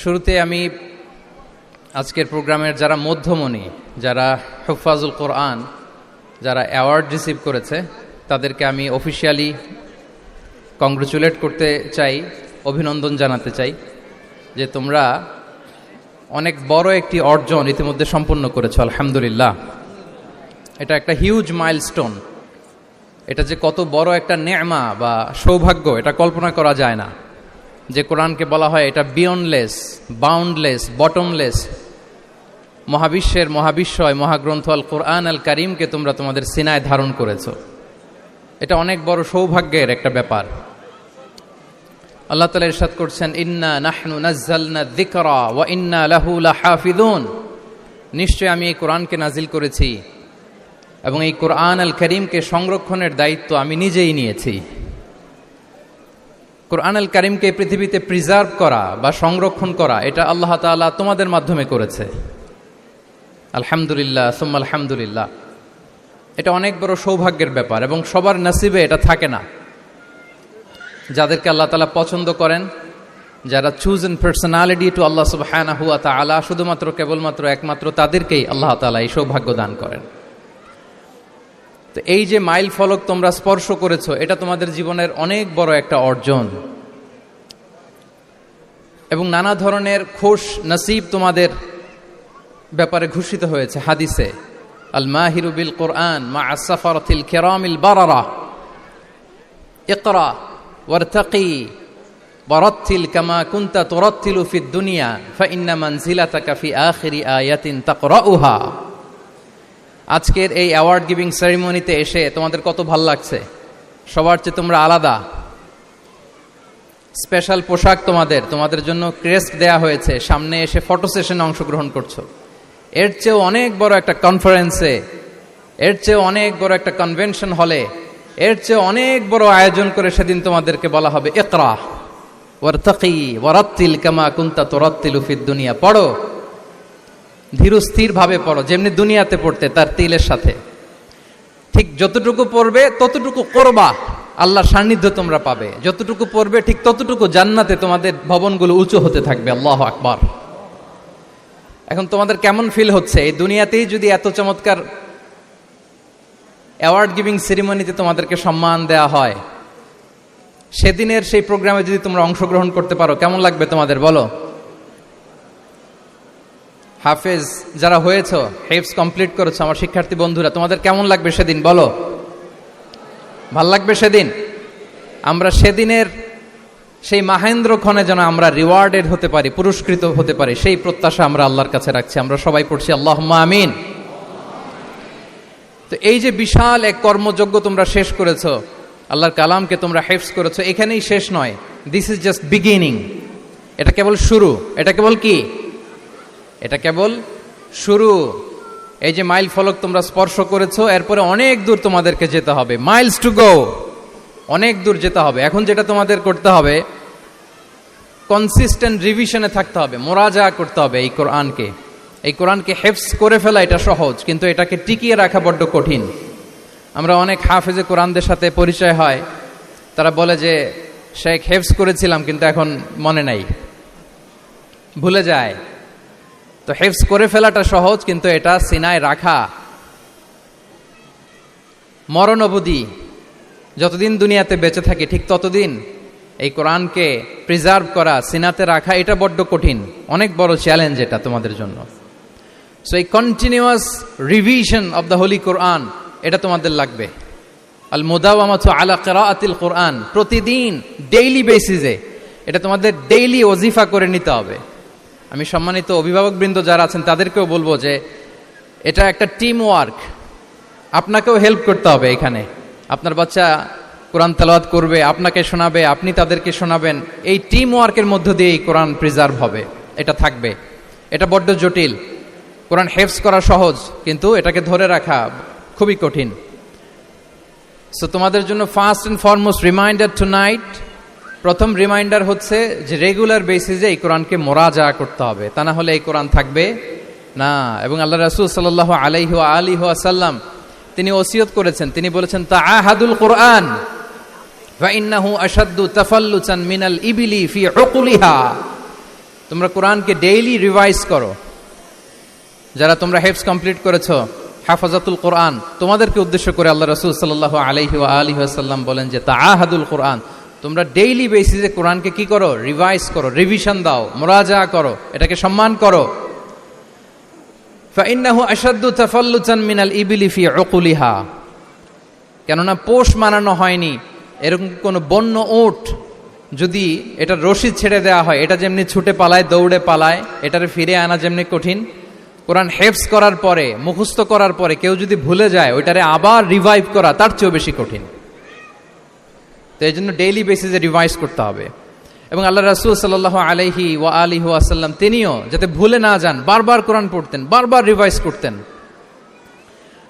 শুরুতে আমি আজকের প্রোগ্রামের যারা মধ্যমণি, যারা হুফাজুল কোরআন, যারা অ্যাওয়ার্ড রিসিভ করেছে তাদেরকে আমি অফিশিয়ালি কংগ্রেচুলেট করতে চাই, অভিনন্দন জানাতে চাই যে তোমরা অনেক বড় একটি অর্জন ইতিমধ্যে সম্পন্ন করেছো, আলহামদুলিল্লাহ। এটা একটা হিউজ মাইলস্টোন। এটা যে কত বড় একটা নেয়মা বা সৌভাগ্য এটা কল্পনা করা যায় না। যে কোরআনকে বলা হয় এটা বিয়ন্ডলেস, বাউন্ডলেস, বটমলেস, মহাবিশ্বের মহাবিশ্বয় মহাগ্রন্থ আল কোরআন আল কারিমকে তোমরা তোমাদের সিনায় ধারণ করেছো। এটা অনেক বড় সৌভাগ্যের একটা ব্যাপার। আল্লাহ তাআলা ইরশাদ করছেন, ইন্না নাহনু নাজ্জালনা যিকরা ওয়া ইন্না লাহু লাহাফিজুন। নিশ্চয় আমি এই কোরআনকে নাজিল করেছি এবং এই কোরআন আল কারিমকে সংরক্ষণের দায়িত্ব আমি নিজেই নিয়েছি। কোরআন আল কারিমকে পৃথিবীতে প্রিজার্ভ করা বা সংরক্ষণ করা এটা আল্লাহ তাআলা তোমাদের মাধ্যমে করেছে। আলহামদুলিল্লাহ সুম্মা আলহামদুলিল্লাহ। এটা অনেক বড় সৌভাগ্যের ব্যাপার এবং সবার নসিবে এটা থাকে না। যাদেরকে আল্লাহ তাআলা পছন্দ করেন, যারা চুজেন পার্সোনালিটি টু আল্লাহ সুবহানাহু ওয়া তাআলা, শুধুমাত্র কেবলমাত্র একমাত্র তাদেরকেই আল্লাহ তাআলা এই সৌভাগ্য দান করেন। তো এই যে মাইল ফলক তোমরা স্পর্শ করেছো, এটা তোমাদের জীবনের অনেক বড় একটা অর্জন এবং নানা ধরনের খুশ নসিব তোমাদের ব্যাপারে ঘোষিত হয়েছে হাদিসে। আল মাহিরু বিল কোরআন মা আসসাফারাতিল কিরামিল বারারা, ইকরা ওয়ারতাকি ওয়ারাত্তিল কামা কুনতা তুরাত্তিলু ফিদ দুনিয়া ফাইন্না মানজিলাতাকা ফি আখিরি আয়াতিন তাকরাউহা। আজকের এই অ্যাওয়ার্ড গিভিং সেরিমনিতে এসে তোমাদের কত ভাল লাগছে। সবার চেয়ে তোমরা আলাদা, স্পেশাল পোশাক তোমাদের জন্য ক্রেস্ট দেয়া হয়েছে, সামনে এসে ফটো সেশনে অংশগ্রহণ করছো। এর চেয়েও অনেক বড় একটা কনফারেন্সে, এর চেয়েও অনেক বড় একটা কনভেনশন হলে, এর চেয়ে অনেক বড় আয়োজন করে সেদিন তোমাদেরকে বলা হবে ইকরা ওয়ারতাকি ওয়ারাত্তিল কামা কুনতা তুরাত্তিলু ফিদ দুনিয়া। পড়ো, ধীরস্থির ভাবে পড়ো, যেমনি দুনিয়াতে পড়তে তার তিলের সাথে। ঠিক যতটুকু পড়বে ততটুকু করবা, আল্লাহর সান্নিধ্য তোমরা পাবে। যতটুকু পড়বে ঠিক ততটুকু জান্নাতে তোমাদের ভবনগুলো উঁচু হতে থাকবে। আল্লাহু আকবার। এখন তোমাদের কেমন ফিল হচ্ছে? এই দুনিয়াতেই যদি এত চমৎকার অ্যাওয়ার্ড গিভিং সেরিমনিতে তোমাদেরকে সম্মান দেয়া হয়, সেদিনের সেই প্রোগ্রামে যদি তোমরা অংশগ্রহণ করতে পারো, কেমন লাগবে তোমাদের বলো? হাফেজ যারা হয়েছো, হেফজ কমপ্লিট করেছো, আমার শিক্ষার্থী বন্ধুরা, তোমাদের কেমন লাগবে সেদিন বলো? ভাল লাগবে সেদিন? আমরা সেদিনের সেই মাহেন্দ্র ক্ষণে যেন আমরা রিওয়ার্ডেড হতে পারি, পুরস্কৃত হতে পারি, সেই প্রত্যাশা আমরা আল্লাহর কাছে রাখছি। আমরা সবাই পড়ছি আল্লাহুম্মা আমিন। তো এই যে বিশাল এক কর্মযজ্ঞ তোমরা শেষ করেছো, আল্লাহর কালামকে তোমরা হেফজ করেছো, এখানেই শেষ নয়। This is just beginning. এটা কেবল শুরু। এটা কেবল কি? এটা কেবল শুরু। এই যে মাইল ফলক তোমরা স্পর্শ করেছো, এরপরে অনেক দূর তোমাদেরকে যেতে হবে। মাইলস টু গো, অনেক দূর যেতে হবে। এখন যেটা তোমাদের করতে হবে, কনসিস্টেন্ট রিভিশনে থাকতে হবে, মোরাজা করতে হবে এই কোরআনকে। এই কোরআনকে হেফজ করে ফেলা এটা সহজ, কিন্তু এটাকে টিকিয়ে রাখা বড্ড কঠিন। আমরা অনেক হাফেজে কোরআনদের সাথে পরিচয় হয়, তারা বলে যে শেখ হেফজ করেছিলাম কিন্তু এখন মনে নাই, ভুলে যায়। তো হেফজ করে ফেলাটা সহজ, কিন্তু এটা সিনায় রাখা মরণ অবধি, যতদিন দুনিয়াতে বেঁচে থাকি ঠিক ততদিন এই কোরআনকে প্রিজার্ভ করা, সিনাতে রাখা, এটা বড্ড কঠিন, অনেক বড় চ্যালেঞ্জ এটা তোমাদের জন্য। সো এই continuous revision of the holy Quran এটা তোমাদের লাগবে। আল মুদাওয়ামাতু আলা কিরাআতিল কোরআন, প্রতিদিন ডেইলি বেসিসে এটা তোমাদের ডেইলি ওজিফা করে নিতে হবে। আমি সম্মানিত অভিভাবকবৃন্দ যারা আছেন তাদেরকেও বলবো যে এটা একটা টিম ওয়ার্ক। আপনাকেও হেল্প করতে হবে এখানে। আপনার বাচ্চা কোরআন তেলাওয়াত করবে, আপনাকে শোনাবে, আপনি তাদেরকে শোনাবেন। এই টিম ওয়ার্কের মধ্য দিয়ে এই কোরআন প্রিজার্ভ হবে, এটা থাকবে। এটা বড্ড জটিল। কোরআন হেফজ করা সহজ, কিন্তু এটাকে ধরে রাখা খুবই কঠিন। সো তোমাদের জন্য first and foremost reminder tonight, প্রথম রিমাইন্ডার হচ্ছে যে রেগুলার বেসিসে এই কোরআনকে মোরাজা করতে হবে, তা না হলে এই কোরআন থাকবে না। এবং আল্লাহ রাসূল সাল্লাল্লাহু আলাইহি ওয়া আলিহি ওয়াসাল্লাম তিনি ওসিয়ত করেছেন, তিনি বলেছেন তাআহাদুল কোরআন ফা ইন্নাহু আশাদ্দু তাফাল্লুতান মিনাল ইবিলি ফি উকুলিহা। তোমরা কোরআনকে ডেইলি রিভাইজ করো। যারা তোমরা হেফজ কমপ্লিট করেছো, হাফাজাতুল কোরআন, তোমাদেরকে উদ্দেশ্য করে আল্লাহ রাসূল সাল্লাল্লাহু আলাইহি ওয়া আলিহি ওয়াসাল্লাম বলেন যে তাআহাদুল কোরআন, তোমরা ডেইলি বেসিসে কোরআনকে কি করো? রিভাইজ করো, রিভিশন দাও, মুরাজা করো, এটাকে সম্মান করো। ফাইন্নাহু আশাদ্দু তাফাল্লুতান মিনাল ইবিলি ফি উকুলিহা, কেননা পোষ মানানো হয়নি এরকম কোন বন্য উট যদি এটা রশি ছেড়ে দেওয়া হয়, এটা যেমনি ছুটে পালায়, দৌড়ে পালায়, এটারে ফিরে আনা যেমনি কঠিন, কোরআন হেফজ করার পরে, মুখস্থ করার পরে কেউ যদি ভুলে যায়, ওইটারে আবার রিভাইভ করা তার চেয়েও বেশি কঠিন। তো এই জন্য ডেইলি বেসিসে রিভাইজ করতে হবে। এবং আল্লাহ রাসূল সাল্লাল্লাহু আলাইহি ওয়া আলিহি ওয়াসাল্লাম তিনিও যাতে ভুলে না যান, বারবার কোরআন পড়তেন, বারবার রিভাইজ করতেন।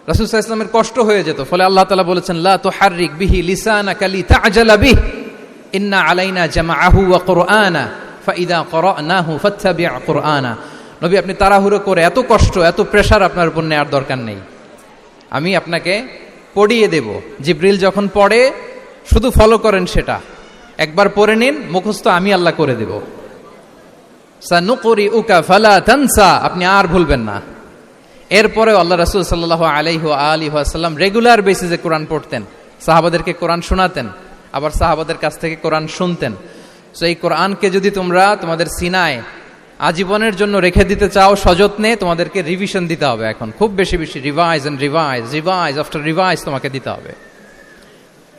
রাসূল সাল্লাল্লাহু আলাইহি ওয়াসাল্লামের কষ্ট হয়ে যেত, ফলে আল্লাহ তাআলা বলেছেন লা তুহাররিক বিহি লিসানাকা লিতা'জালা বিহি ইন্না আলাইনা জামাআহু ওয়া কুরআনা ফাইদা ক্বরানাহু ফাত্তাবি' কুরআনা। নবী, আপনি তাড়াহুড়ো করে এত কষ্ট, এত প্রেশার আপনার উপর নেওয়ার দরকার নেই, আমি আপনাকে পড়িয়ে দেব। জিবরিল যখন পড়ে শুধু ফলো করেন, সেটা একবার পড়ে নিন, মুখস্থ আমি আল্লাহ করে দেব। সানুকরিউকা ফালা তানসা, আপনি আর ভুলবেন না। এরপরে আল্লাহ রাসূল সাল্লাল্লাহু আলাইহি ওয়া আলিহি ওয়াসাল্লাম রেগুলার বেসিসে কোরআন পড়তেন, সাহাবাদেরকে কোরআন শোনাতেন, আবার সাহাবাদের কাছ থেকে কোরআন শুনতেন। সো এই কোরআনকে যদি তোমরা তোমাদের সিনায় আজীবনের জন্য রেখে দিতে চাও সযত্নে, তোমাদেরকে রিভিশন দিতে হবে। এখন খুব বেশি বেশি revise and revise, revise after revise তোমাকে দিতে হবে।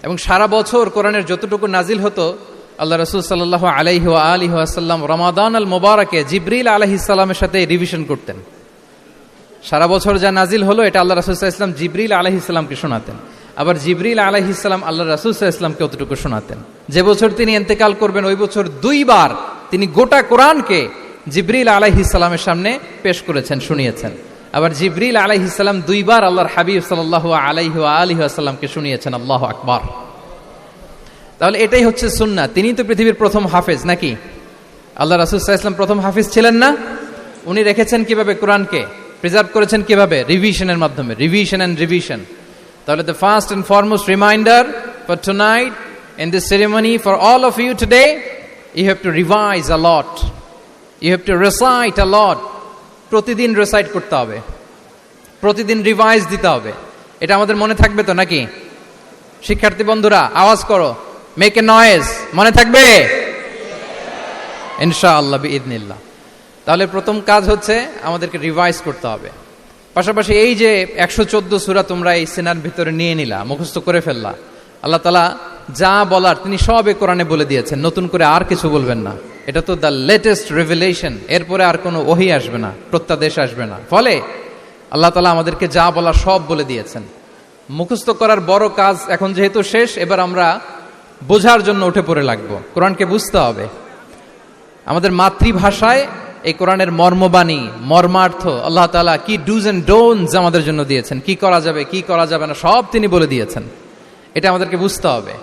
এবং সারা বছর কোরআনের যতটুকু নাজিল হতো, আল্লাহ রাসূল সাল্লাল্লাহু আলাইহি ওয়া আলিহি ওয়াসাল্লাম রমাদান আল মুবারাকে জিবরিল আলাইহিস সালামের সাথে রিভিশন করতেন। সারা বছর যা নাজিল হলো, এটা আল্লাহ রাসূল সাল্লাল্লাহু আলাইহি ওয়াসাল্লাম জিবরিল আলাইহিস সালামকে শোনাতেন, আবার জিবরিল আলাইহিস সালাম আল্লাহ রাসূল সাল্লাল্লাহু আলাইহি ওয়াসাল্লামকে অতটুকু শোনাতেন। যে বছর তিনি ইন্তেকাল করবেন, ওই বছর দুইবার তিনি গোটা কোরআনকে জিবরিল আলাইহিস সালামের সামনে পেশ করেছেন, শুনিয়েছেন। আবার জিবরিল আলাইহিস সালাম দুইবার আল্লাহর হাবিব সাল্লাল্লাহু আলাইহি ওয়া আলিহি ওয়াসাল্লামকে শুনিয়েছেন। আল্লাহু আকবার। তাহলে এটাই হচ্ছে সুন্নাহ। তিনি তো পৃথিবীর প্রথম হাফেজ নাকি? আল্লাহ রাসূল সাল্লাল্লাহু আলাইহি ওয়াসাল্লাম প্রথম হাফেজ ছিলেন না? উনি রেখেছেন কিভাবে? কোরআনকে প্রিজার্ভ করেছেন কিভাবে? রিভিশনের মাধ্যমে, রিভিশন এন্ড রিভিশন। তাহলে the first and foremost reminder for tonight in this ceremony for all of you today, you have to revise a lot, you have to recite a lot. প্রতিদিন recite করতে হবে, প্রতিদিন revise দিতে হবে। এটা আমাদের মনে থাকবে তো নাকি? শিক্ষার্থী বন্ধুরা আওয়াজ করো, মেক এ নয়েজ, মনে থাকবে ইনশাআল্লাহ বিইذنিল্লাহ। তাহলে প্রথম কাজ হচ্ছে আমাদেরকে রিভাইজ করতে হবে। পাশাপাশি এই যে 114 সূরা তোমরা এই সিনার ভিতরে নিয়ে নিলা, মুখস্থ করে ফেললা, আল্লাহ তাআলা যা বলার তিনি সব এই কোরআনে বলে দিয়েছেন, নতুন করে আর কিছু বলবেন না। এটা তো দ্য লেটেস্ট রেভেলেশন, এরপরে আর কোনো ওহী আসবে না, প্রত্যাদেশ আসবে না। ফলে আল্লাহ তাআলা আমাদেরকে যা বলার সব বলে দিয়েছেন। মুখস্থ করার বড় কাজ এখন যেহেতু শেষ, এবার আমরা বোঝার জন্য উঠে পড়ে লাগবো। কোরআনকে বুঝতে হবে আমাদের মাতৃভাষায়। এই কোরআনের মর্মবাণী, মর্মার্থ, আল্লাহ তাআলা কি ডুজ এন্ড ডোন্টস আমাদের জন্য দিয়েছেন, কি করা যাবে কি করা যাবে না, সব তিনি বলে দিয়েছেন। এটা আমাদেরকে বুঝতে হবে।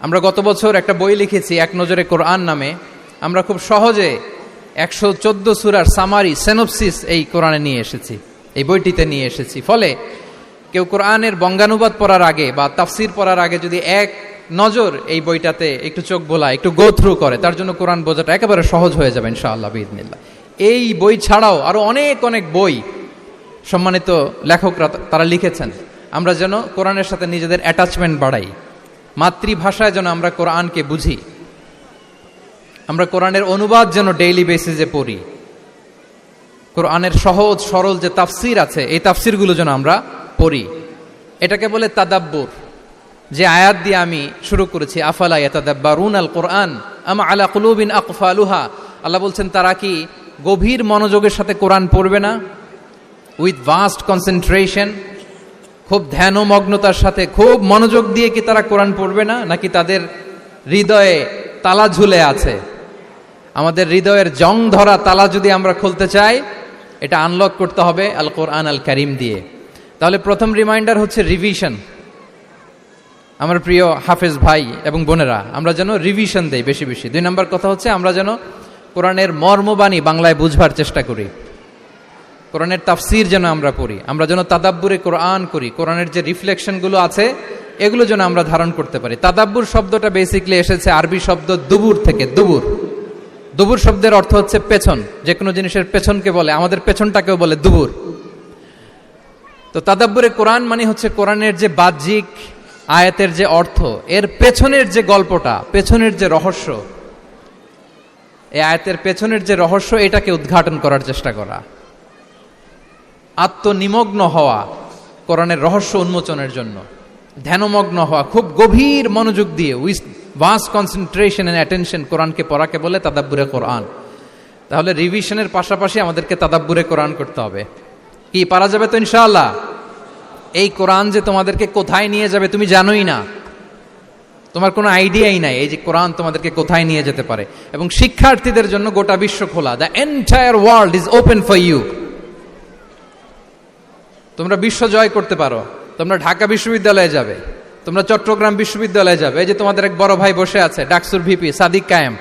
আমরা গত বছর একটা বই লিখেছি এক নজরে কোরআন নামে। আমরা খুব সহজে 114 সূরার সামারি, সিনপসিস এই কোরআনে নিয়ে এসেছি, এই বইটিতে নিয়ে এসেছি। ফলে কেউ কোরআনের বঙ্গানুবাদ পড়ার আগে বা তাফসির পড়ার আগে যদি এক নজর এই বইটাতে একটু চোখ বোলা, একটু গো থ্রু করে, তার জন্য কোরআন বোঝাটা একেবারে সহজ হয়ে যাবে ইনশাআল্লাহ বিইذনিল্লাহ। এই বই ছাড়াও আরো অনেক অনেক বই সম্মানিত লেখকরা তারা লিখেছেন। আমরা যেন কোরআনের সাথে নিজেদের অ্যাটাচমেন্ট বাড়াই, মাতৃভাষায় যেন আমরা কোরআনকে বুঝি, আমরা কোরআনের অনুবাদ যেন ডেইলি বেসিসে পড়ি, কোরআনের সহজ সরল যে তাফসির আছে এই তাফসিরগুলো যেন আমরা পড়ি। এটাকে বলে তাদাব্বুর। যে আয়াত দিয়ে আমি শুরু করেছি, আফালা ইয়াতাদাব্বারুনাল কোরআন আম আলা কুলুবিন আকফালুহা, আল্লাহ বলছেন তারা কি গভীর মনোযোগের সাথে কোরআন পড়বে না? উইথ ভাস্ট কনসেন্ট্রেশন, খুব ধ্যানমগ্নতার সাথে খুব মনোযোগ দিয়ে কি তারা কোরআন পড়বে না? নাকি তাদের হৃদয়ে তালা ঝুলে আছে? আমাদের হৃদয়ের জং ধরা তালা যদি আমরা খুলতে চাই, এটা আনলক করতে হবে আল কোরআন আল কারীম দিয়ে। তাহলে প্রথম রিমাইন্ডার হচ্ছে রিভিশন। আমার প্রিয় হাফেজ ভাই এবং বোনেরা, আমরা যেন রিভিশন দেই বেশি বেশি। 2 নম্বর কথা হচ্ছে আমরা যেন কোরআনের মর্মবাণী বাংলায় বুঝবার চেষ্টা করি, কোরআনের তাফসির যেন আমরা পড়ি, আমরা যেন তাদাব্বুরে কোরআন করি, কোরআনের যে রিফ্লেকশনগুলো আছে এগুলো যেন আমরা ধারণ করতে পারি। তাদাব্বুর শব্দটা বেসিক্যালি এসেছে আরবি শব্দ দুবুর থেকে। দুবুর দুবুর শব্দের অর্থ হচ্ছে পেছন, যে কোনো জিনিসের পেছনকে বলে, আমাদের পেছনটাকেও বলে দুবুর। তো তাদাব্বুরে কোরআন মানে হচ্ছে কোরআনের যে বাহ্যিক আয়াতের যে অর্থ, এর পেছনের যে গল্পটা, পেছনের যে রহস্য, এই আয়াতের পেছনের যে রহস্য, এটাকে উদ্ঘাটন করার চেষ্টা করা, আত্মনিমগ্ন হওয়া, কোরআনের রহস্য উন্মোচনের জন্য ধ্যানমগ্ন হওয়া, খুব গভীর মনোযোগ দিয়ে with vast concentration and attention কোরআনকে পড়াকে বলে তাদাব্বুরে কোরআন। তাহলে রিভিশনের পাশাপাশি আমাদেরকে তাদাব্বুরে কোরআন করতে হবে। কি পারা যাবে তো ইনশাআল্লাহ? এই কোরআন যে তোমাদেরকে কোথায় নিয়ে যাবে তুমি জানোই না, তোমার কোনো আইডিয়াই নাই এই যে কোরআন তোমাদেরকে কোথায় নিয়ে যেতে পারে। এবং শিক্ষার্থীদের জন্য গোটা বিশ্ব খোলা, the entire world is open for you. তোমরা বিশ্ব জয় করতে পারো, তোমরা ঢাকা বিশ্ববিদ্যালয়ে যাবে, তোমরা চট্টগ্রাম বিশ্ববিদ্যালয়ে যাবে। এই যে তোমাদের এক বড় ভাই বসে আছে, ডাকসুর ভিপি সাদিক কায়েম,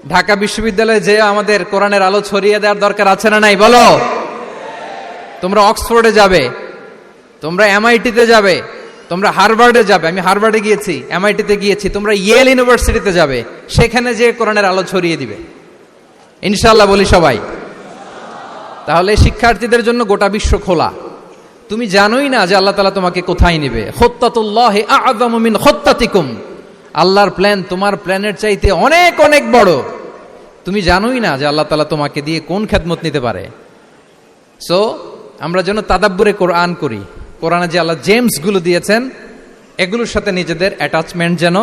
ঢাকা বিশ্ববিদ্যালয়ে যে আমাদের কোরআনের আলো ছড়িয়ে দেওয়ার দরকার আছে না নাই বলো? তোমরা অক্সফোর্ডে যাবে, তোমরা এমআইটিতে যাবে, তোমরা হার্ভার্ডে যাবে, আমি হার্ভার্ডে গিয়েছি, এমআইটিতে গিয়েছি, তোমরা ইয়েল ইউনিভার্সিটিতে যাবে, সেখানে যে কোরআনের আলো ছড়িয়ে দিবে ইনশাআল্লাহ বলি সবাই। তাহলে শিক্ষার্থীদের জন্য গোটা বিশ্ব খোলা। তুমি জানোই না যে আল্লাহ তাআলা তোমাকে কোথায় নেবে। খুত্তাতুল্লাহি আ'যামু মিন খুত্তাতিকুম, আল্লাহর প্ল্যান তোমার প্ল্যানের চাইতে অনেক অনেক বড়। তুমি জানোই না যে আল্লাহ তাআলা তোমাকে দিয়ে কোন খেদমত নিতে পারে। সো আমরা যেন তাদাব্বুরে কোরআন করি, কোরআনে যে আল্লাহ জেমসগুলো দিয়েছেন এগুলোর সাথে নিজেদের অ্যাটাচমেন্ট যেন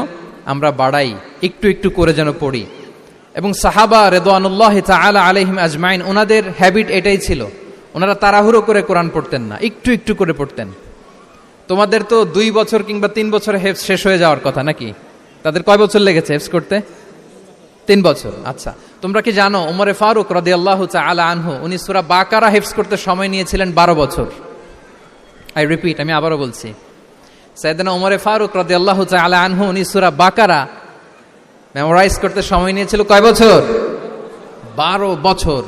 আমরা বাড়াই, একটু একটু করে যেন পড়ি। এবং সাহাবা রিদওয়ানুল্লাহি তাআলা আলাইহিম আজমাইন, ওনাদের হ্যাবিট এটাই ছিল, ওনারা তাড়াহুড়ো করে কোরআন পড়তেন না, একটু একটু করে পড়তেন। তোমাদের তো 2 বছর কিংবা 3 বছরে হেফজ শেষ হয়ে যাওয়ার কথা নাকি? তাদের কয় বছর লেগেছে হেফজ করতে? 3 বছর। আচ্ছা, তোমরা কি জানো ওমরে ফারুক রাদিয়াল্লাহু তাআলা আনহু উনি সূরা বাকারা হেফজ করতে সময় নিয়েছিলেন 12 বছর। আই রিপিট, আমি আবারও বলছি, সাইয়েদনা ওমরে ফারুক রাদিয়াল্লাহু তাআলা আনহু উনি সূরা বাকারা মেমোরাইজ করতে সময় নিয়েছিল কয় বছর? 12 বছর।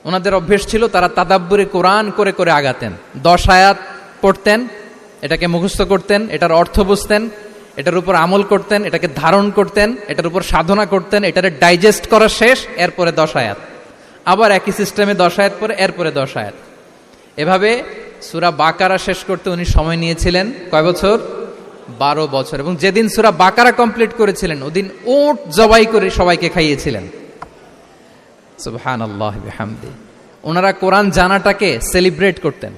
ওনাদের অভ্যেস ছিল তারা তাদাব্বুরে কোরআন করে করে আগাতেন। 10 আয়াত পড়তেন, এটাকে মুখস্থ করতেন, এটার অর্থ বুঝতেন, এটার উপর আমল করতেন, এটাকে ধারণ করতেন, এটার উপর সাধনা করতেন, এটারে ডাইজেস্ট করা শেষ, এরপরে 10 আয়াত, আবার একই সিস্টেমে 10 আয়াত পরে এরপরে 10 আয়াত। এভাবে সূরা বাকারা শেষ করতে উনি সময় নিয়েছিলেন কয় বছর? 12 বছর। এবং যেদিন সূরা বাকারা কমপ্লিট করেছিলেন ওদিন উট জবাই করে সবাইকে খাইয়েছিলেন। সুবহানাল্লাহ বিহামদি। ওনারা কোরআন জানাটাকে সেলিব্রেট করতেন।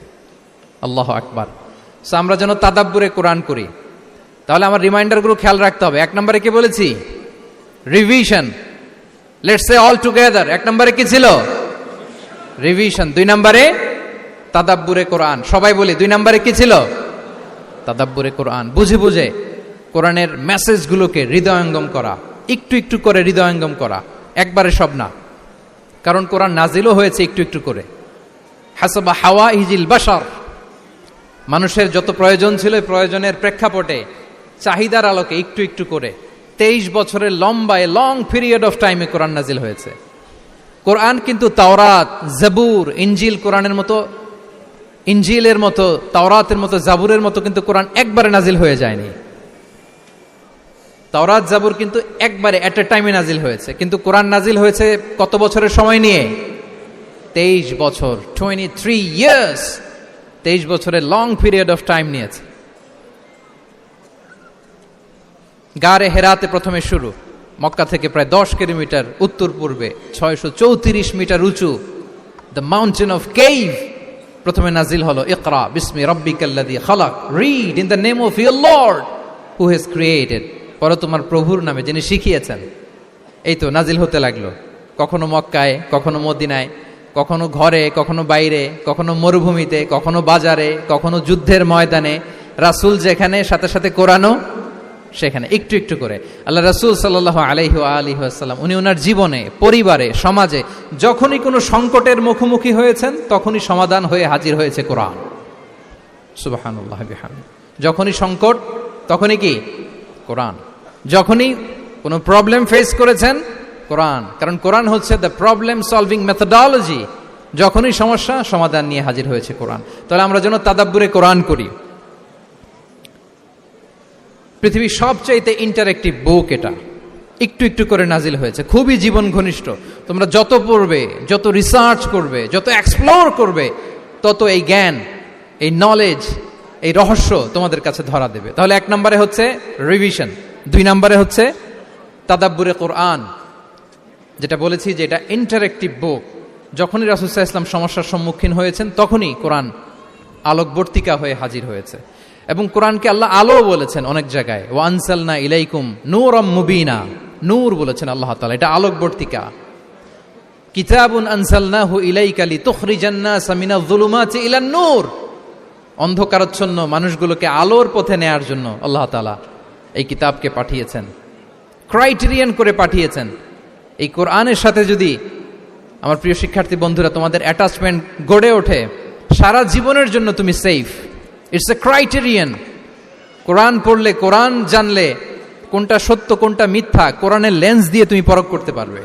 আল্লাহু আকবার। সো আমরা যেন তাদাব্বুরে কোরআন করি। তাহলে আমার রিমাইন্ডারগুলো খেয়াল রাখতে হবে। 1 নম্বরে কি বলেছি? Revision. Let's say all together. 1 নম্বরে কি ছিল? রিভিশন। 2 নম্বরে তাদাব্বুরে কোরআন। সবাই বলি 2 নম্বরে কি ছিল? তাদাব্বুরে কোরআন। বুঝে বুঝে কোরআনের মেসেজগুলোকে হৃদয়ঙ্গম করা, একটু একটু করে হৃদয়ঙ্গম করা, একবারে সব না। কারণ কোরআন নাজিলও হয়েছে একটু একটু করে। হাসাবা হাওয়াইজিল বাশার, মানুষের যত প্রয়োজন ছিল প্রয়োজনের প্রেক্ষাপটে চাহিদার আলোকে একটু একটু করে 23 বছরের লম্বা লং পিরিয়ড অফ টাইমে কোরআন নাজিল হয়েছে। কোরআন কিন্তু তাওরাত, জাবুর, ইনজিল কোরআনের মতো, ইনজিলের মতো, তাওরাতের মতো, জাবুরের মতো কিন্তু কোরআন একবারে নাজিল হয়ে যায়নি। তাওরাত জাবুর কিন্তু একবারে এট এ টাইমে নাজিল হয়েছে, কিন্তু কোরআন নাজিল হয়েছে কত বছরের সময় নিয়ে? 23 বছর, 23 ইয়ার্স। 23 বছরের লং পিরিয়ড অফ টাইম নিয়েছে। গারে হেরাতে প্রথমে শুরু, মক্কা থেকে প্রায় 10 কিলোমিটার উত্তর পূর্বে 634 মিটার উঁচু দ্য মাউন্টেন অফ কেভ প্রথমে নাজিল হলো ইকরা বিসমি রাব্বিকাল্লাযী খালাক, read in the name of your Lord who has created, পড়ো তোমার প্রভুর নামে যিনি শিখিয়েছেন। এই তো নাজিল হতে লাগলো, কখনো মক্কায়, কখনো মদিনায়, কখনো ঘরে, কখনো বাইরে, কখনো মরুভূমিতে, কখনো বাজারে, কখনো যুদ্ধের ময়দানে। রাসূল যেখানে, সাথে সাথে কোরআনও সেখানে, একটু একটু করে। আল্লাহ রাসূল সাল্লাল্লাহু আলাইহি ওয়া আলিহি ওয়াসাল্লাম উনি ওনার জীবনে, পরিবারে, সমাজে যখনই কোনো সংকটের মুখোমুখি হয়েছেন তখনই সমাধান হয়ে হাজির হয়েছে কোরআন। সুবহানাল্লাহ বিহামদি। যখনই সংকট তখনই কি? কোরআন। যখনই কোনো প্রবলেম ফেস করেছেন কোরআন, কারণ কোরআন হচ্ছে দ্য প্রবলেম সলভিং মেথডোলজি। যখনই সমস্যা সমাধান নিয়ে হাজির হয়েছে কোরআন। তাহলে আমরা যেন তাদাব্বুরে কোরআন করি। পৃথিবীর সবচাইতে ইন্টারেক্টিভ বুক এটা। একটু একটু করে নাজিল হয়েছে, খুবই জীবন ঘনিষ্ঠ। তোমরা যত পড়বে, যত রিসার্চ করবে, যত এক্সপ্লোর করবে, তত এই জ্ঞান, এই নলেজ, এই রহস্য তোমাদের কাছে ধরা দেবে। তাহলে 1 নম্বরে হচ্ছে রিভিশন, 2 নম্বরে হচ্ছে তাদাব্বুরে কোরআন, যেটা বলেছি যে এটা ইন্টারেক্টিভ বুক। যখনই রাসূল সাল্লাল্লাহু আলাইহি ওয়াসাল্লাম সমস্যার সম্মুখীন হয়েছেন, তখনই কোরআন আলোকবর্তিকা হয়ে হাজির হয়েছে। এবং কোরআনকে আল্লাহ আলো বলেছেন অনেক জায়গায়, ওয়া আনসালনা ইলাইকুম নূরাম মুবিনা, নূর বলেছেন আল্লাহ তাআলা, এটা আলোকবর্তিকা। কিতাবুন আনসালনাহু ইলাইকা লিতুখরিজান নাসা মিনাজ যুলুমাতি ইলান নূর, অন্ধকারাচ্ছন্ন মানুষগুলোকে আলোর পথে নেয়ার জন্য আল্লাহ তাআলা এই কিতাবকে পাঠিয়েছেন, ক্রাইটেরিয়ান করে পাঠিয়েছেন। এই কোরআনের সাথে যদি আমার প্রিয় শিক্ষার্থী বন্ধুরা তোমাদের অ্যাটাচমেন্ট গড়ে ওঠে, সারা জীবনের জন্য তুমি সেফ। It's a criterion. কোরআন পড়লে, কোরআন জানলে কোনটা সত্য কোনটা মিথ্যা কোরআনের লেন্স দিয়ে তুমি পরখ করতে পারবে।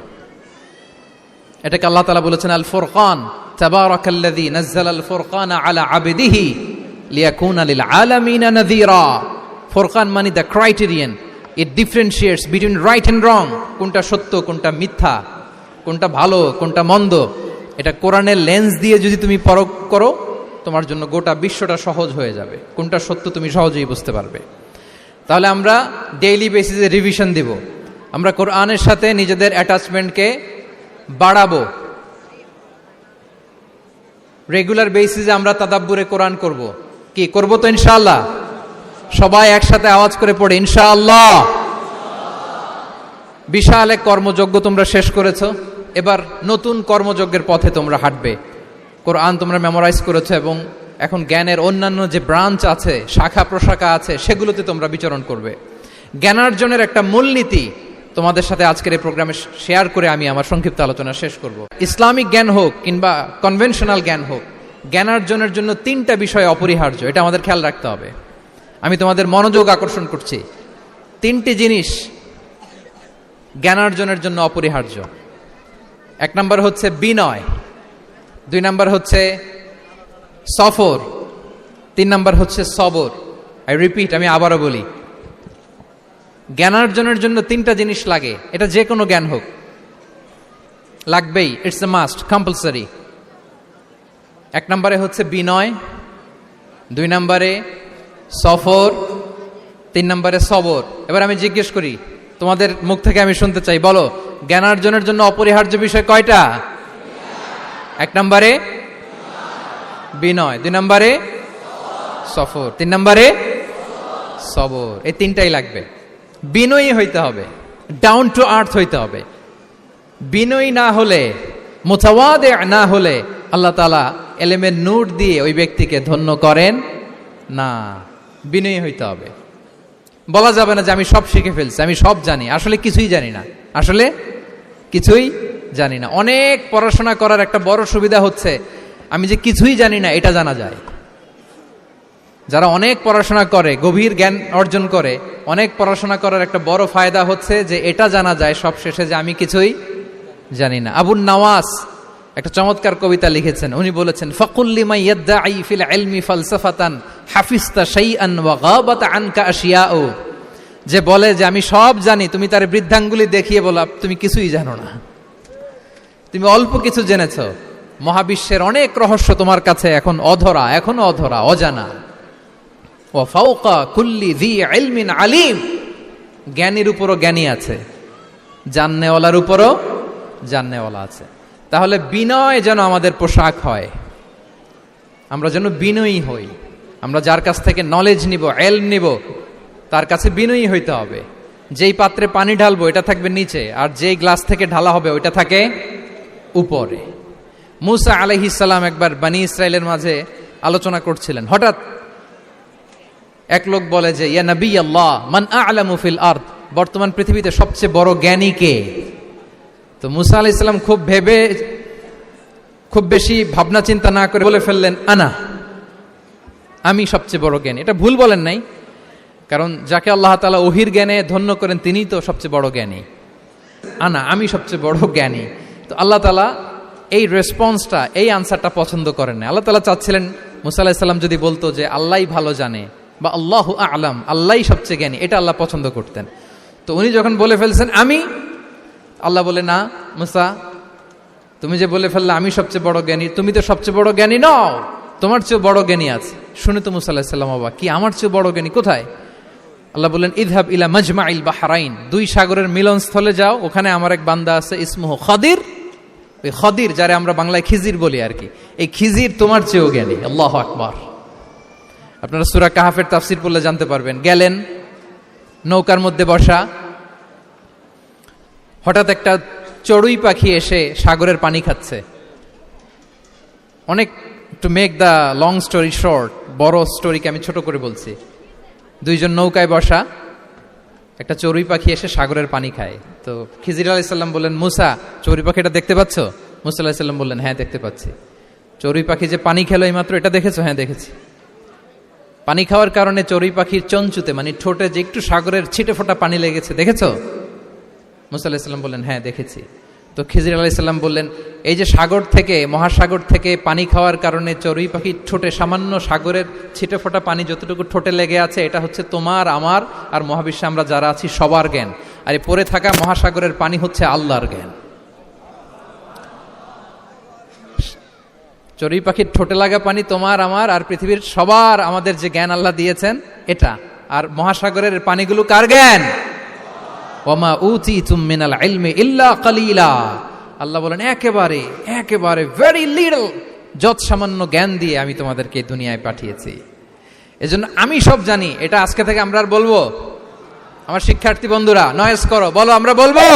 এটাকে আল্লাহ তাআলা বলেছেন আল ফুরকান, তাবারাকাল্লাযী নাযালাল ফুরকানা আলা আবদিহি লিয়াকুনা লিল আলামিনা নাযীরা। ফুরকান মানে the criterion, it differentiates between right and wrong, কোনটা সত্য কোনটা মিথ্যা, কোনটা ভালো কোনটা মন্দ। এটা কোরআনের লেন্স দিয়ে যদি তুমি পরখ করো, তোমার জন্য গোটা বিশ্বটা সহজ হয়ে যাবে, কোনটা সত্য তুমি সহজেই বুঝতে পারবে। তাহলে আমরা ডেইলি বেসিসে রিভিশন দিব, আমরা কোরআনের সাথে নিজেদের অ্যাটাচমেন্টকে বাড়াবো। রেগুলার বেসিসে আমরা তাদাব্বুরে কোরআন করব। কি করব? তো ইনশাআল্লাহ সবাই একসাথে আওয়াজ করে পড়ে ইনশাআল্লাহ। বিশাল এক কর্মযজ্ঞ তোমরা শেষ করেছো, এবার নতুন কর্মযজ্ঞের পথে তোমরা হাঁটবে। কোরআন তোমরা মেমোরাইজ করেছো এবং এখন জ্ঞানের অন্যান্য যে ব্রাঞ্চ আছে, শাখা প্রশাখা আছে, সেগুলোতে তোমরা বিচরণ করবে। জ্ঞানার্জনের একটা মূলনীতি তোমাদের সাথে আজকের এই প্রোগ্রামে শেয়ার করে আমি আমার সংক্ষিপ্ত আলোচনা শেষ করব। ইসলামিক জ্ঞান হোক কিংবা কনভেনশনাল জ্ঞান হোক, জ্ঞানার্জনের জন্য 3টা বিষয় অপরিহার্য, এটা আমাদের খেয়াল রাখতে হবে। আমি তোমাদের মনোযোগ আকর্ষণ করছি, 3টি জিনিস জ্ঞানার্জনের জন্য অপরিহার্য। 1 নম্বর হচ্ছে বিনয়, 2 নম্বর হচ্ছে সফর, 3 নম্বর হচ্ছে সবর। আই রিপিট, আমি আবারও বলি, জ্ঞানার্জনের জন্য 3টা জিনিস লাগে, এটা যে কোনো জ্ঞান হোক, লাগবেই, ইটস এ মাস্ট, কম্পালসারি। 1 নম্বরে হচ্ছে বিনয়, 2 নম্বরে সফর, 3 নম্বরে সবর। এবার আমি জিজ্ঞেস করি, তোমাদের মুখ থেকে আমি শুনতে চাই, বলো জ্ঞানার্জনের জন্য অপরিহার্য বিষয় কয়টা? 1 নম্বরে বিনয়, 2 নম্বরে সফর, 3 নম্বরে সবর। এই 3টাই লাগবে। বিনয়ী হইতে হবে, ডাউন টু আর্থ হইতে হবে। বিনয়ী না হলে, মুতাওয়াদি না হলে আল্লাহ তাআলা এলেমের নূর দিয়ে ওই ব্যক্তিকে ধন্য করেন না। বিনয়ী হইতে হবে। বলা যাবে না যে আমি সব শিখে ফেলছি, আমি সব জানি, আসলে কিছুই জানি না, আসলে কিছুই জানি না। অনেক পড়াশোনা করার একটা বড় সুবিধা হচ্ছে আমি যে কিছুই জানি না এটা জানা যায়। যারা অনেক পড়াশোনা করে, গভীর জ্ঞান অর্জন করে, অনেক পড়াশোনা করার একটা বড় ফায়দা হচ্ছে যে এটা জানা যায় সব শেষে যে আমি কিছুই জানি না। আবুন নওয়াস একটা চমৎকার কবিতা লিখেছেন, উনি বলেছেন ফাকুল লিমান ইয়াদঈ ফিল ইলমি ফালসাফাতান হাফিজতা শাইআন ওয়া গাবাত আনকা আশিয়াউ। যে বলে যে আমি সব জানি, তুমি তার বৃদ্ধাঙ্গুলি দেখিয়ে বলো তুমি কিছুই জানো না, তুমি অল্প কিছু জেনেছো। মহাবিশ্বের অনেক রহস্য তোমার কাছে এখন অধরা, এখনো অধরা, অজানা। ওয়া ফাওকা কুল্লি যী ইলমিন আলিম, জ্ঞানীর উপরও জ্ঞানী আছে, জাননেওয়ালার উপরও জাননেওয়ালা আছে। তাহলে বিনয় যেন আমাদের পোশাক হয়, আমরা যেন বিনয়ী হই। আমরা যার কাছ থেকে নলেজ নিব, ইলম নিব, তার কাছে বিনয়ী হইতে হবে। যেই পাত্রে পানি ঢালবো এটা থাকবে নিচে, আর যেই গ্লাস থেকে ঢালা হবে ওইটা থাকে উপরে। মুসা আলাইহিস সালাম একবার বনি ইসরাইলের মাঝে আলোচনা করছিলেন, হঠাৎ এক লোক বলে যে ইয়া নবী আল্লাহ মান আ'লামু ফিল আরদ, বর্তমান পৃথিবীতে সবচেয়ে বড় জ্ঞানী কে? তো মুসা আলাইহিস সালাম খুব বেশি ভাবনা চিন্তা না করে বলে ফেললেন আনা, আমি সবচেয়ে বড় জ্ঞানী। এটা ভুল বলেন নাই, কারণ যাকে আল্লাহ তাআলা ওহির জ্ঞানে ধন্য করেন তিনিই তো সবচেয়ে বড় জ্ঞানী। আনা, আমি সবচেয়ে বড় জ্ঞানী। তো আল্লাহ তাআলা এই রেসপন্সটা, এই আনসারটা পছন্দ করেন না। আল্লাহ তাআলা চাচ্ছিলেন মুসা আলাইহিস সালাম যদি বলতো যে আল্লাহই ভালো জানে বা আল্লাহু আ'লাম, আল্লাহই সবচেয়ে জ্ঞানী, এটা আল্লাহ পছন্দ করতেন। তো উনি যখন বলে ফেলছেন আমি, আল্লাহ বলে না মুসা, তুমি যে বলে ফেললে আমি সবচেয়ে বড় জ্ঞানী, তুমি তো সবচেয়ে বড় জ্ঞানী নও, তোমার চেয়ে বড় জ্ঞানী আছে। শুনে তো মুসা আলাইহিস সালাম অবাক, কি আমার চেয়ে বড় জ্ঞানী কোথায়? আল্লাহ বললেন ইযহাব ইলা মাজমাইল বাহরাইন, দুই সাগরের মিলনস্থলে যাও, ওখানে আমার এক বান্দা আছে ইসমুহু খাদির। ওই খাদির, যারে আমরা বাংলায় খিজির বলি আর কি, এই খিজির তোমার চেয়েও জ্ঞানী। আল্লাহু আকবার। আপনারা সূরা কাহাফের তাফসীর পড়লে জানতে পারবেন। গেলেন, নৌকার মধ্যে বসা, হঠাৎ একটা চড়ুই পাখি এসে সাগরের পানি খাচ্ছে। অনেক, to make the long story short, বড় স্টোরিকে আমি ছোট করে বলছি। দুইজন নৌকায় বসা, একটা চড়ুই পাখি এসে সাগরের পানি খায়। তো খিজির আলাইহিস সালাম বললেন, মুসা চড়ুই পাখিটা দেখতে পাচ্ছ? মুসা আলাইহিস সালাম বললেন, হ্যাঁ দেখতে পাচ্ছি। চড়ুই পাখি যে পানি খেলো এইমাত্র, এটা দেখেছো? হ্যাঁ দেখেছি। পানি খাওয়ার কারণে চড়ুই পাখির চঞ্চুতে, মানে ঠোঁটে যে একটু সাগরের ছিটে ফোটা পানি লেগেছে, দেখেছো? মুসা আলাইহিস সালাম বললেন, হ্যাঁ দেখেছি। তো খিজির আলাইহিস সালাম বললেন, এই যে সাগর থেকে, মহাসাগর থেকে পানি খাওয়ার কারণে চড়ুই পাখির ঠোঁটে সামান্য সাগরের ছিটে ফোটা পানি যতটুকু ঠোঁটে লেগে আছে, এটা হচ্ছে তোমার, আমার আর মহাবিশ্বে আমরা যারা আছি সবার জ্ঞান। আর এই পড়ে থাকা মহাসাগরের পানি হচ্ছে আল্লাহর জ্ঞান। চড়ুই পাখির ঠোঁটে লাগা পানি তোমার, আমার আর পৃথিবীর সবার, আমাদের যে জ্ঞান আল্লাহ দিয়েছেন এটা। আর মহাসাগরের পানিগুলো কার জ্ঞান? ওমা উতিতুম মিনাল ইলমি ইল্লা কালিলা। আল্লাহ বলেন একেবারে একেবারে ভেরি লিটল, যত সামান্য জ্ঞান দিয়ে আমি তোমাদেরকে দুনিয়ায় পাঠিয়েছি। এজন্য আমি সব জানি, এটা আজকে থেকে আমরা আর বলবো? আমার শিক্ষার্থী বন্ধুরা নয়েজ করো, বলো আমরা বলবো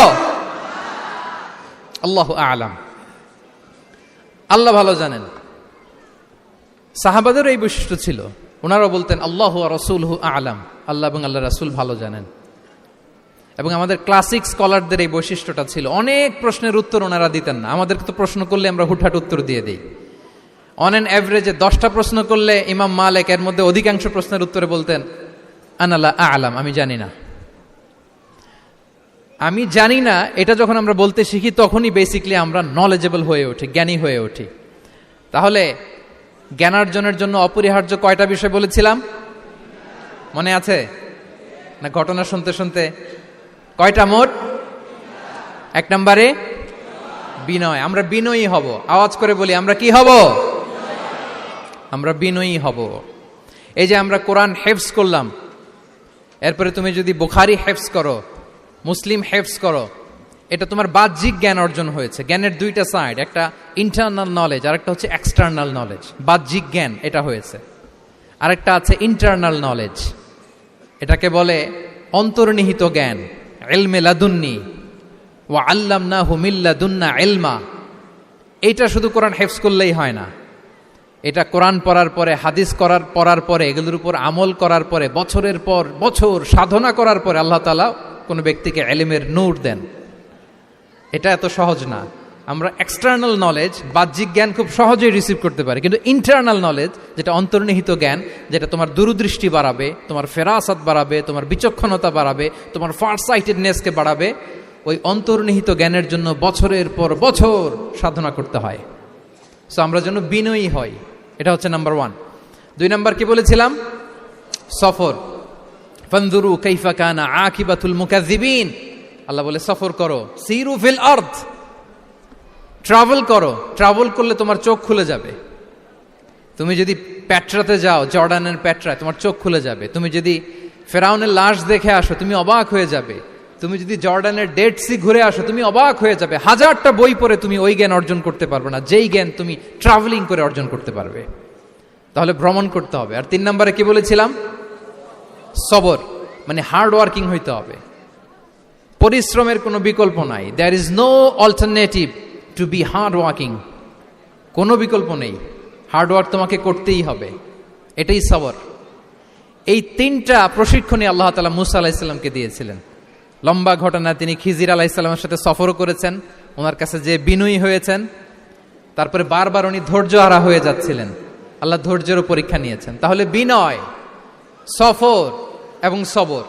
আল্লাহু আ'লাম। আল্লাহ ভালো জানেন। সাহাবাদের এই বৈশিষ্ট্য ছিল, ওনারা বলতেন আল্লাহু ওয়া রাসূলুহু আ'লাম, আল্লাহ এবং আল্লাহর রাসূল ভালো জানেন। এবং আমাদের ক্লাসিক স্কলারদের এই বৈশিষ্ট্যটা ছিল, অনেক প্রশ্নের উত্তর ওনারা দিতেন না। আমাদেরকে তো প্রশ্ন করলে আমরা হুটহাট উত্তর দিয়ে দিই। অন অ্যান অ্যাভারেজে 10টা প্রশ্ন করলে ইমাম মালিক এর মধ্যে অধিকাংশ প্রশ্নের উত্তরে বলতেন আনা লা আ'লাম, আমি জানি না। আমি জানি না এটা যখন আমরা বলতে শিখি, তখনই বেসিক্যালি আমরা নলেজেবল হয়ে উঠি, জ্ঞানী হয়ে উঠি। তাহলে জ্ঞানার্জনের জন্য অপরিহার্য কয়টা বিষয় বলেছিলাম? মনে আছে না? ঘটনা শুনতে শুনতে কয়টা মোট? 1 নম্বরে বিনয়। আমরা বিনয়ী হব। আওয়াজ করে বলি, আমরা কি হব? আমরা বিনয়ী হব। এই যে আমরা কোরআন হেফজ করলাম, এরপরে তুমি যদি বুখারী হেফজ করো, মুসলিম হেফজ করো, এটা তোমার বাহ্যিক জ্ঞান অর্জন হয়েছে। জ্ঞানের দুইটা সাইড, একটা ইন্টারনাল নলেজ আর একটা হচ্ছে এক্সটার্নাল নলেজ। বাহ্যিক জ্ঞান এটা হয়েছে, আরেকটা আছে ইন্টারনাল নলেজ, এটাকে বলে অন্তর্নিহিত জ্ঞান। ইলমে লাদুন্নি ওয়া আল্লামনাহু মিন লাদুন্না ইলমা। এটা শুধু কোরআন হেফজ করলেই হয় না, এটা কোরআন পড়ার পরে, হাদিস পড়ার পরে, এগুলোর উপর আমল করার পরে, বছরের পর বছর সাধনা করার পরে আল্লাহ তাআলা কোনো ব্যক্তিকে ইলমের নূর দেন। এটা এত সহজ না। আমরা এক্সটার্নাল নলেজ, বাহ্যিক জ্ঞান খুব সহজেই রিসিভ করতে পারি, কিন্তু ইন্টারনাল নলেজ, যেটা অন্তর্নিহিত জ্ঞান, যেটা তোমার দূরদৃষ্টি বাড়াবে, তোমার ফেরাসাত বাড়াবে, তোমার বিচক্ষণতা বাড়াবে, তোমার ফারসাইটেডনেসকে বাড়াবে, ওই অন্তর্নিহিত জ্ঞানের জন্য বছরের পর বছর সাধনা করতে হয়। সো আমরা যেন বিনয়ী হই, এটা হচ্ছে নাম্বার 1। 2 নাম্বার কি বলেছিলাম? সফর। ফানজুরু কাইফা কানা আকিবাতুল মুকাজ্জিবিন। আল্লাহ বলে সফর করো, সিরু ফিল আরদ, ট্রাভেল করো। ট্রাভেল করলে তোমার চোখ খুলে যাবে। তুমি যদি পেট্রাতে যাও, জর্ডানের পেট্রায়, তোমার চোখ খুলে যাবে। তুমি যদি ফেরাউনের লাশ দেখে আসো, তুমি অবাক হয়ে যাবে। তুমি যদি জর্ডানের ডেড সি ঘুরে আসো, তুমি অবাক হয়ে যাবে। 1000টা বই পড়ে তুমি ওই জ্ঞান অর্জন করতে পারবে না, যেই জ্ঞান তুমি ট্রাভেলিং করে অর্জন করতে পারবে। তাহলে ভ্রমণ করতে হবে। আর 3 নম্বরে কি বলেছিলাম? সবর, মানে হার্ড ওয়ার্কিং হইতে হবে। পরিশ্রমের কোনো বিকল্প নাই। There is no alternative to be hard working. কোনো বিকল্প নেই, হার্ড ওয়ার্ক তোমাকে করতেই হবে। এটাই সবর। এই 3টা প্রশিক্ষণই আল্লাহ তাআলা মুসা আলাইহিস সালামকে দিয়েছিলেন। লম্বা ঘটনা, তিনি খিজির আলাইহিস সালামের সাথে সফরও করেছেন, ওনার কাছে যে বিনয়ী হয়েছেন। তারপরে বারবার উনি ধৈর্যহারা হয়ে যাচ্ছিলেন, আল্লাহ ধৈর্যেরও পরীক্ষা নিয়েছেন। তাহলে বিনয়, সফর এবং সবর,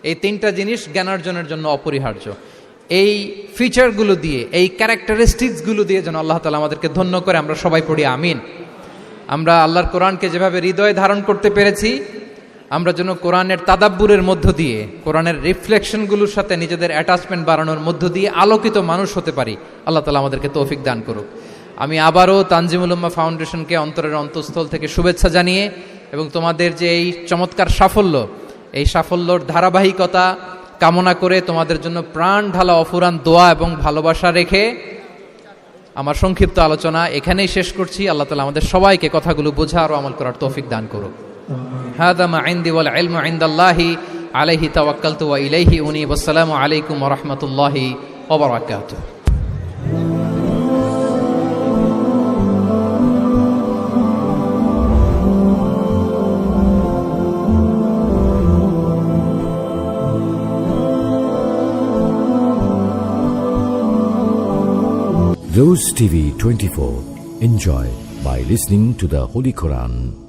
এই 3টা জিনিস জ্ঞানার্জনের জন্য অপরিহার্য। এই ফিচারগুলো দিয়ে, এই ক্যারেক্টারিস্টিক্সগুলো দিয়ে যেন আল্লাহ তাআলা আমাদেরকে ধন্য করে। আমরা সবাই পড়ি আমিন। আমরা আল্লাহর কোরআনকে যেভাবে হৃদয়ে ধারণ করতে পেরেছি, আমরা যেন কোরআনের তাদাব্বুরের মধ্য দিয়ে, কোরআনের রিফ্লেকশনগুলোর সাথে নিজেদের অ্যাটাচমেন্ট বাড়ানোর মধ্য দিয়ে আলোকিত মানুষ হতে পারি। আল্লাহ তাআলা আমাদেরকে তৌফিক দান করুক। আমি আবারও তানজিমুল উম্মাহ ফাউন্ডেশনকে অন্তরের অন্তঃস্থল থেকে শুভেচ্ছা জানিয়ে এবং তোমাদের যে এই চমৎকার সাফল্য, এই সাফল্যর ধারাবাহিকতা কামনা করে তোমাদের জন্য প্রাণ ঢালা অফুরান দোয়া এবং ভালোবাসা রেখে আমার সংক্ষিপ্ত আলোচনা এখানেই শেষ করছি। আল্লাহ তাআলা আমাদের সবাইকে কথাগুলো বোঝা আর আমল করার তৌফিক দান করুক। হাদা মা ইনদি ওয়াল ইলমু ইনদাল্লাহি আলাইহি তাওয়াক্কালতু ওয়া ইলাইহি উনীব। আসসালামু আলাইকুম ওয়া রাহমাতুল্লাহি ওয়া বারাকাতুহু। Rose TV 24. Enjoy by listening to the Holy Quran.